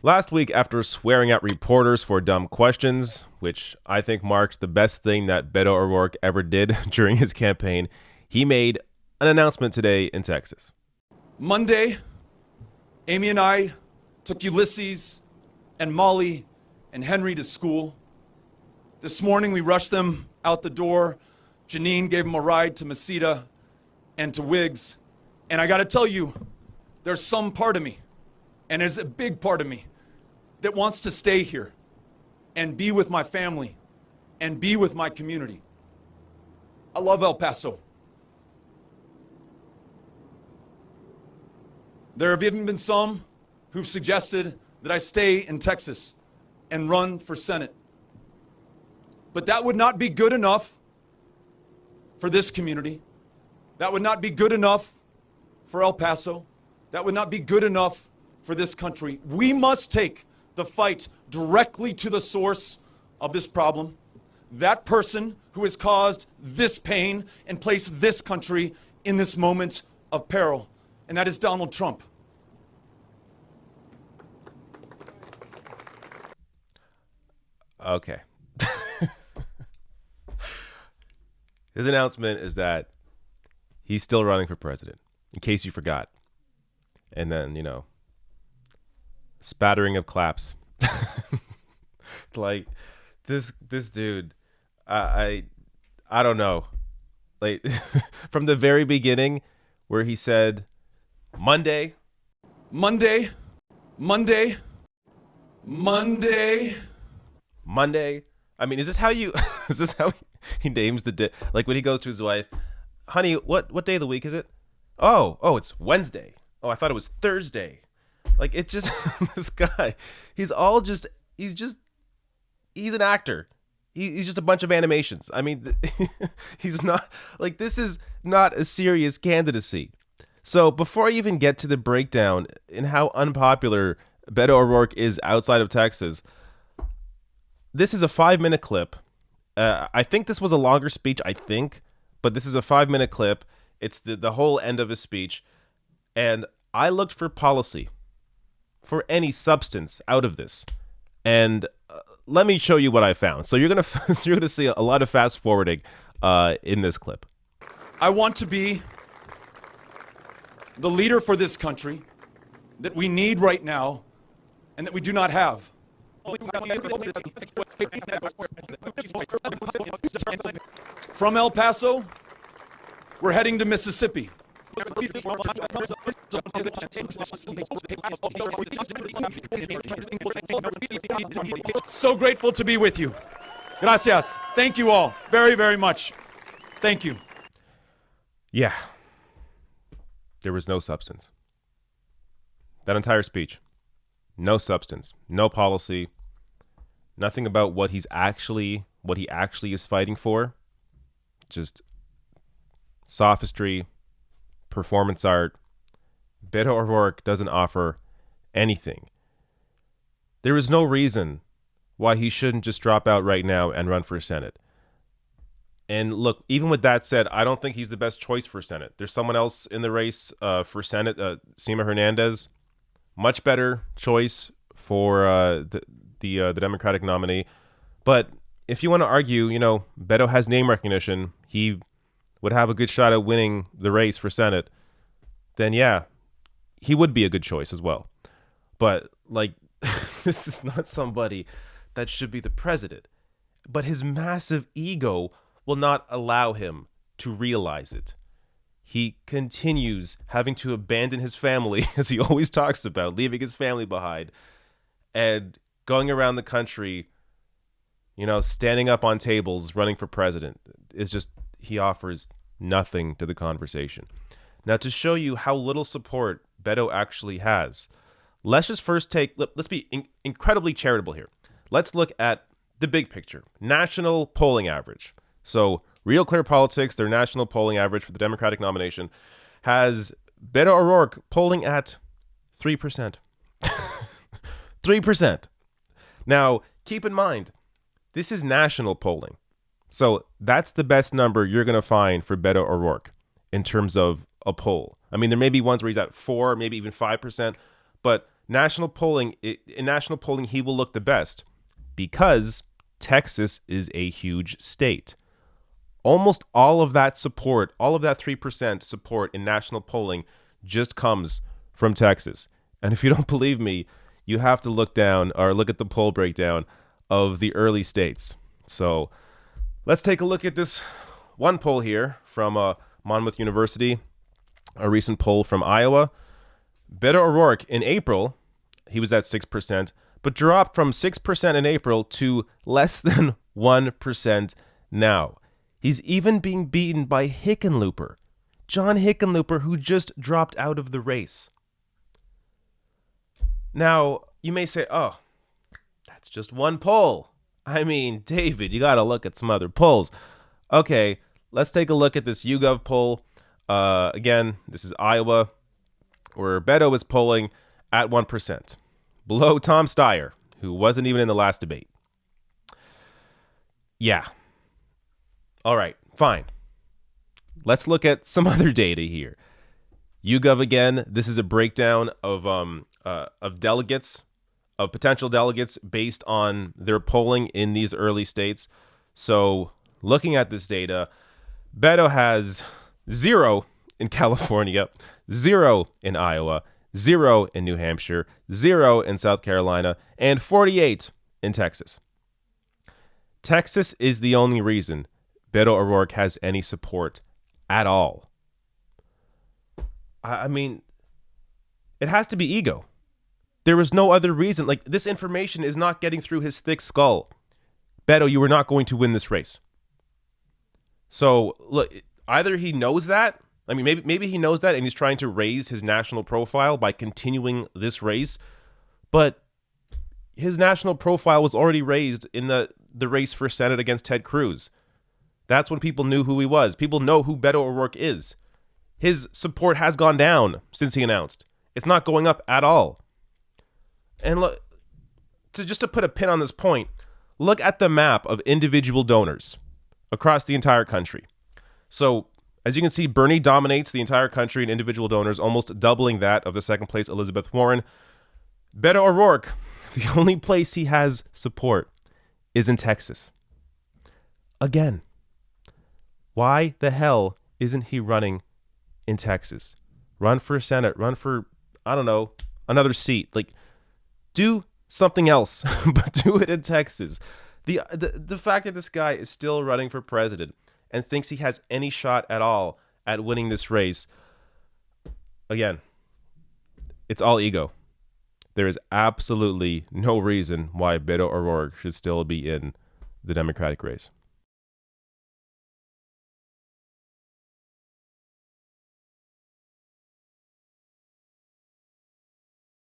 Last week, after swearing at reporters for dumb questions, which I think marks the best thing that Beto O'Rourke ever did during his campaign, he made an announcement today in Texas. Monday, Amy and I took Ulysses and Molly and Henry to school. This morning, we rushed them out the door. Janine gave them a ride to Mesita and to Wiggs. And I got to tell you, there's some part of me, and there's a big part of me, that wants to stay here and be with my family and be with my community. I love El Paso. There have even been some who've suggested that I stay in Texas and run for Senate. But that would not be good enough for this community. That would not be good enough for El Paso. That would not be good enough for this country. We must take the fight directly to the source of this problem, that person who has caused this pain and placed this country in this moment of peril, and that is Donald Trump. Okay. His announcement is that he's still running for president, in case you forgot. And then, spattering of claps. Like, this dude, I don't know. Like, from the very beginning, where he said, Monday. I mean, is this how he names the day? Like, when he goes to his wife, honey, what day of the week is it? Oh, it's Wednesday. Oh, I thought it was Thursday. Like, it just, this guy, he's an actor. He's just a bunch of animations. I mean, he's not, like, this is not a serious candidacy. So before I even get to the breakdown in how unpopular Beto O'Rourke is outside of Texas, this is a 5-minute clip. I think this was a longer speech, but this is a 5-minute clip. It's the whole end of his speech. And I looked for policy, for any substance out of this. And let me show you what I found. So you're gonna see a lot of fast forwarding in this clip. I want to be the leader for this country that we need right now and that we do not have. From El Paso, we're heading to Mississippi. So grateful to be with you. Gracias. Thank you all very, very much. Thank you. Yeah. There was no substance. That entire speech. No substance. No policy. Nothing about what he actually is fighting for. Just sophistry, performance art. Beto O'Rourke doesn't offer anything. There is no reason why he shouldn't just drop out right now and run for Senate. And look, even with that said, I don't think he's the best choice for Senate. There's someone else in the race for Senate, Sima Hernandez. Much better choice for the Democratic nominee. But if you want to argue, Beto has name recognition, he would have a good shot at winning the race for Senate, then yeah, he would be a good choice as well. But, like, this is not somebody that should be the president. But his massive ego will not allow him to realize it. He continues having to abandon his family, as he always talks about, leaving his family behind, and going around the country, standing up on tables, running for president. It's just, he offers nothing to the conversation. Now, to show you how little support Beto actually has, let's be incredibly charitable here. Let's look at the big picture, national polling average. So Real Clear Politics, their national polling average for the Democratic nomination, has Beto O'Rourke polling at 3%. 3%. Now, keep in mind, this is national polling. So that's the best number you're going to find for Beto O'Rourke in terms of a poll. I mean, there may be ones where he's at 4, maybe even 5%, but In national polling, he will look the best because Texas is a huge state. Almost all of that support, all of that 3% support in national polling just comes from Texas. And if you don't believe me, you have to look at the poll breakdown of the early states. So let's take a look at this one poll here from Monmouth University, a recent poll from Iowa. Beto O'Rourke in April, he was at 6%, but dropped from 6% in April to less than 1% now. He's even being beaten by Hickenlooper, John Hickenlooper, who just dropped out of the race. Now, you may say, oh, that's just one poll. I mean, David, you got to look at some other polls. Okay, let's take a look at this YouGov poll. Again, this is Iowa, where Beto is polling at 1%, below Tom Steyer, who wasn't even in the last debate. Yeah. All right, fine. Let's look at some other data here. YouGov again. This is a breakdown of delegates, of potential delegates based on their polling in these early states. So, looking at this data, Beto has 0 in California, 0 in Iowa, 0 in New Hampshire, 0 in South Carolina, and 48 in Texas. Texas is the only reason Beto O'Rourke has any support at all. I mean, it has to be ego. There was no other reason. Like, this information is not getting through his thick skull. Beto, you were not going to win this race. So, look, either he knows that. I mean, maybe he knows that and he's trying to raise his national profile by continuing this race. But his national profile was already raised in the race for Senate against Ted Cruz. That's when people knew who he was. People know who Beto O'Rourke is. His support has gone down since he announced. It's not going up at all. And look, to put a pin on this point, look at the map of individual donors across the entire country. So, as you can see, Bernie dominates the entire country in individual donors, almost doubling that of the second place Elizabeth Warren. Beto O'Rourke, the only place he has support is in Texas. Again, why the hell isn't he running in Texas? Run for Senate, run for, I don't know, another seat. Like, do something else, but do it in Texas. The fact that this guy is still running for president and thinks he has any shot at all at winning this race, again, it's all ego. There is absolutely no reason why Beto O'Rourke should still be in the Democratic race.